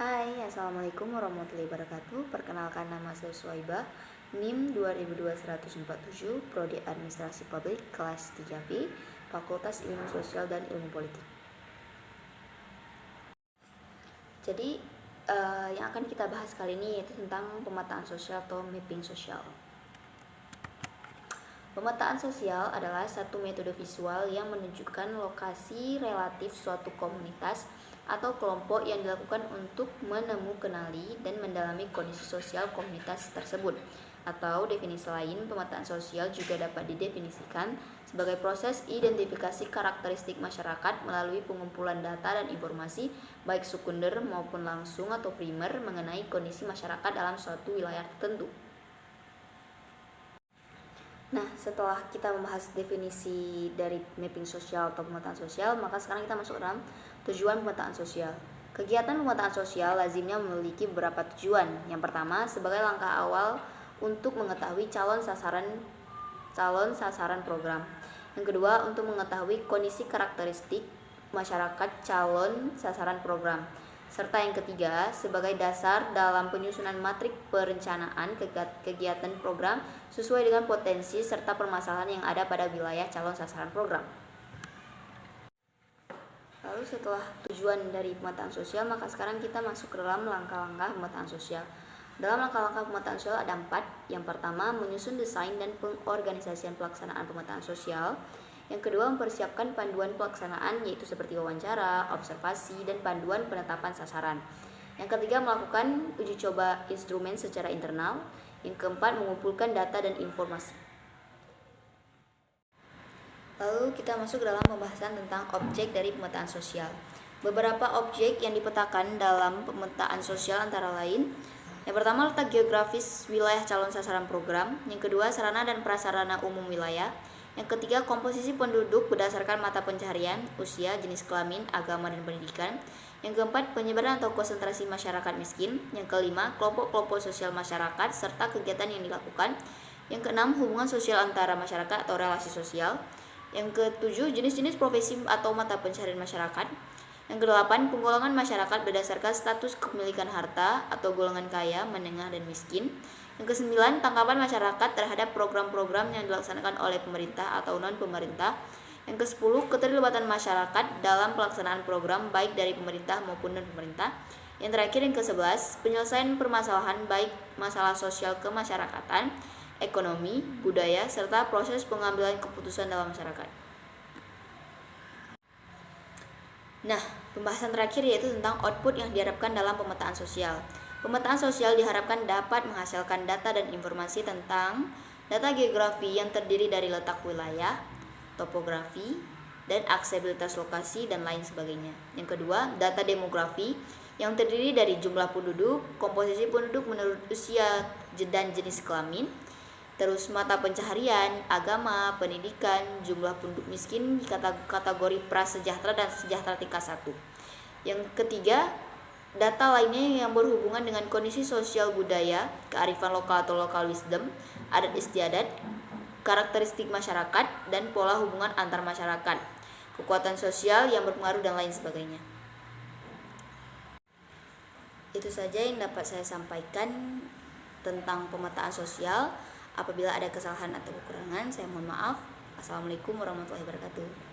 Hai, Assalamualaikum warahmatullahi wabarakatuh. Perkenalkan, nama saya Suhaibah, NIM 202147, Prodi Administrasi Publik, kelas 3B, Fakultas Ilmu Sosial dan Ilmu Politik. Jadi, yang akan kita bahas kali ini yaitu tentang pemetaan sosial atau mapping sosial. Pemetaan sosial adalah satu metode visual yang menunjukkan lokasi relatif suatu komunitas atau kelompok yang dilakukan untuk mengenali dan mendalami kondisi sosial komunitas tersebut. Atau definisi lain, pemetaan sosial juga dapat didefinisikan sebagai proses identifikasi karakteristik masyarakat melalui pengumpulan data dan informasi baik sekunder maupun langsung atau primer mengenai kondisi masyarakat dalam suatu wilayah tertentu. Nah, setelah kita membahas definisi dari mapping sosial atau pemetaan sosial, maka sekarang kita masuk ke dalam tujuan pemetaan sosial. Kegiatan pemetaan sosial lazimnya memiliki beberapa tujuan. Yang pertama, sebagai langkah awal untuk mengetahui calon sasaran program. Yang kedua, untuk mengetahui kondisi karakteristik masyarakat calon sasaran program. Serta yang ketiga, sebagai dasar dalam penyusunan matrik perencanaan kegiatan program sesuai dengan potensi serta permasalahan yang ada pada wilayah calon sasaran program. Lalu setelah tujuan dari pemetaan sosial, maka sekarang kita masuk ke dalam langkah-langkah pemetaan sosial. Dalam langkah-langkah pemetaan sosial ada 4. Yang pertama, menyusun desain dan pengorganisasian pelaksanaan pemetaan sosial. Yang kedua, mempersiapkan panduan pelaksanaan yaitu seperti wawancara, observasi, dan panduan penetapan sasaran. Yang ketiga, melakukan uji coba instrumen secara internal. Yang keempat, mengumpulkan data dan informasi. Lalu kita masuk ke dalam pembahasan tentang objek dari pemetaan sosial. Beberapa objek yang dipetakan dalam pemetaan sosial antara lain: yang pertama, letak geografis wilayah calon sasaran program. Yang kedua, sarana dan prasarana umum wilayah. Yang ketiga, komposisi penduduk berdasarkan mata pencaharian, usia, jenis kelamin, agama, dan pendidikan. Yang keempat, penyebaran atau konsentrasi masyarakat miskin. Yang kelima, kelompok-kelompok sosial masyarakat serta kegiatan yang dilakukan. Yang keenam, hubungan sosial antara masyarakat atau relasi sosial. Yang ketujuh, jenis-jenis profesi atau mata pencaharian masyarakat. Yang kedelapan, penggolongan masyarakat berdasarkan status kepemilikan harta atau golongan kaya, menengah, dan miskin. Yang kesembilan, tanggapan masyarakat terhadap program-program yang dilaksanakan oleh pemerintah atau non-pemerintah. Yang kesepuluh, keterlibatan masyarakat dalam pelaksanaan program baik dari pemerintah maupun non-pemerintah. Yang terakhir, yang ke-11, penyelesaian permasalahan baik masalah sosial kemasyarakatan, ekonomi, budaya, serta proses pengambilan keputusan dalam masyarakat. Nah, pembahasan terakhir yaitu tentang output yang diharapkan dalam pemetaan sosial. Pemetaan sosial diharapkan dapat menghasilkan data dan informasi tentang data geografi yang terdiri dari letak wilayah, topografi, dan aksesibilitas lokasi, dan lain sebagainya. Yang kedua, data demografi yang terdiri dari jumlah penduduk, komposisi penduduk menurut usia dan jenis kelamin, terus mata pencaharian, agama, pendidikan, jumlah penduduk miskin di kategori prasejahtera dan sejahtera tingkat 1. Yang ketiga, data lainnya yang berhubungan dengan kondisi sosial budaya, kearifan lokal atau local wisdom, adat istiadat, karakteristik masyarakat, dan pola hubungan antar masyarakat, kekuatan sosial yang berpengaruh, dan lain sebagainya. Itu saja yang dapat saya sampaikan tentang pemetaan sosial. Apabila ada kesalahan atau kekurangan, saya mohon maaf. Assalamualaikum warahmatullahi wabarakatuh.